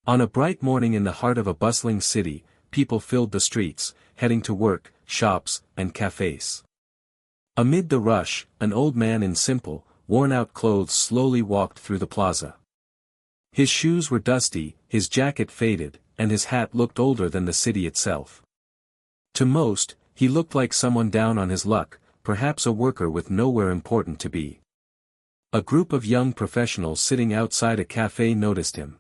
On a bright morning in the heart of a bustling city, people filled the streets, heading to work, shops, and cafes. Amid the rush, an old man in simple, worn-out clothes slowly walked through the plaza. His shoes were dusty, his jacket faded, and his hat looked older than the city itself. To most, he looked like someone down on his luck, perhaps a worker with nowhere important to be. A group of young professionals sitting outside a cafe noticed him.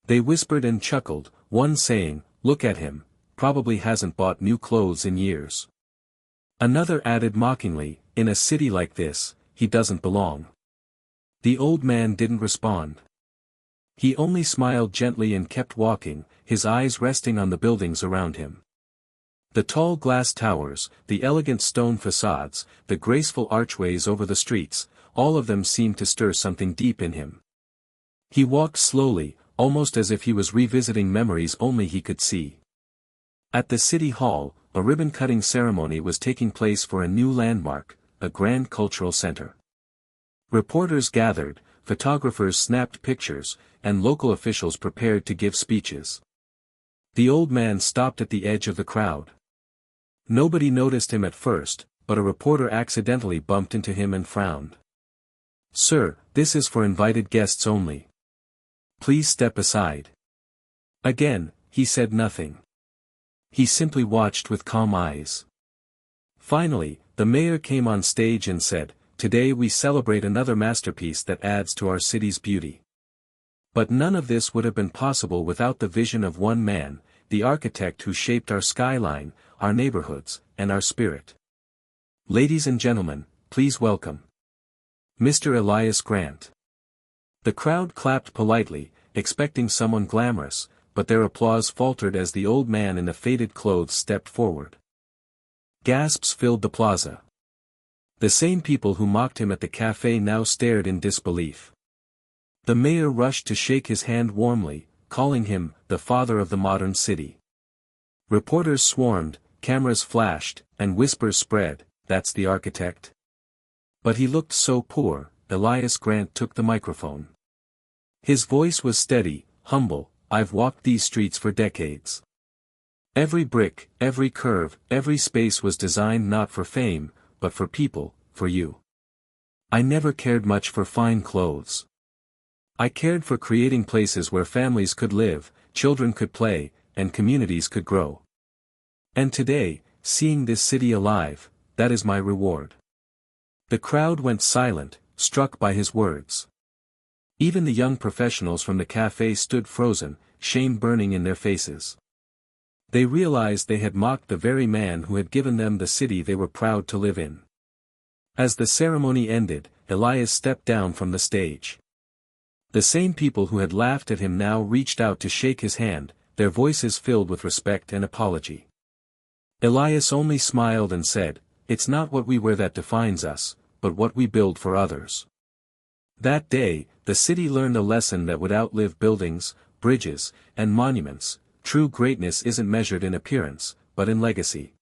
They whispered and chuckled, one saying, "Look at him, probably hasn't bought new clothes in years." Another added mockingly, "In a city like this, he doesn't belong." The old man didn't respond. He only smiled gently and kept walking, his eyes resting on the buildings around him. The tall glass towers, the elegant stone facades, the graceful archways over the streets, all of them seemed to stir something deep in him. He walked slowly, almost as if he was revisiting memories only he could see. At the city hall, a ribbon-cutting ceremony was taking place for a new landmark, a grand cultural center. Reporters gathered, photographers snapped pictures, and local officials prepared to give speeches. The old man stopped at the edge of the crowd. Nobody noticed him at first, but a reporter accidentally bumped into him and frowned. "Sir, this is for invited guests only. Please step aside." Again, he said nothing. He simply watched with calm eyes. Finally, the mayor came on stage and said, "Today we celebrate another masterpiece that adds to our city's beauty." But none of this would have been possible without the vision of one man, the architect who shaped our skyline, our neighborhoods, and our spirit. Ladies and gentlemen, please welcome Mr. Elias Grant. The crowd clapped politely, expecting someone glamorous, but their applause faltered as the old man in the faded clothes stepped forward. Gasps filled the plaza. The same people who mocked him at the cafe now stared in disbelief. The mayor rushed to shake his hand warmly, calling him the father of the modern city. Reporters swarmed, cameras flashed, and whispers spread, "That's the architect." But he looked so poor. Elias Grant took the microphone. His voice was steady, humble. "I've walked these streets for decades. Every brick, every curve, every space was designed not for fame, but for people, for you. I never cared much for fine clothes. I cared for creating places where families could live, children could play, and communities could grow. And today, seeing this city alive, that is my reward." The crowd went silent, struck by his words. Even the young professionals from the cafe stood frozen, shame burning in their faces. They realized they had mocked the very man who had given them the city they were proud to live in. As the ceremony ended, Elias stepped down from the stage. The same people who had laughed at him now reached out to shake his hand, their voices filled with respect and apology. Elias only smiled and said, "It's not what we wear that defines us, but what we build for others." That day, the city learned a lesson that would outlive buildings, bridges, and monuments. True greatness isn't measured in appearance, but in legacy.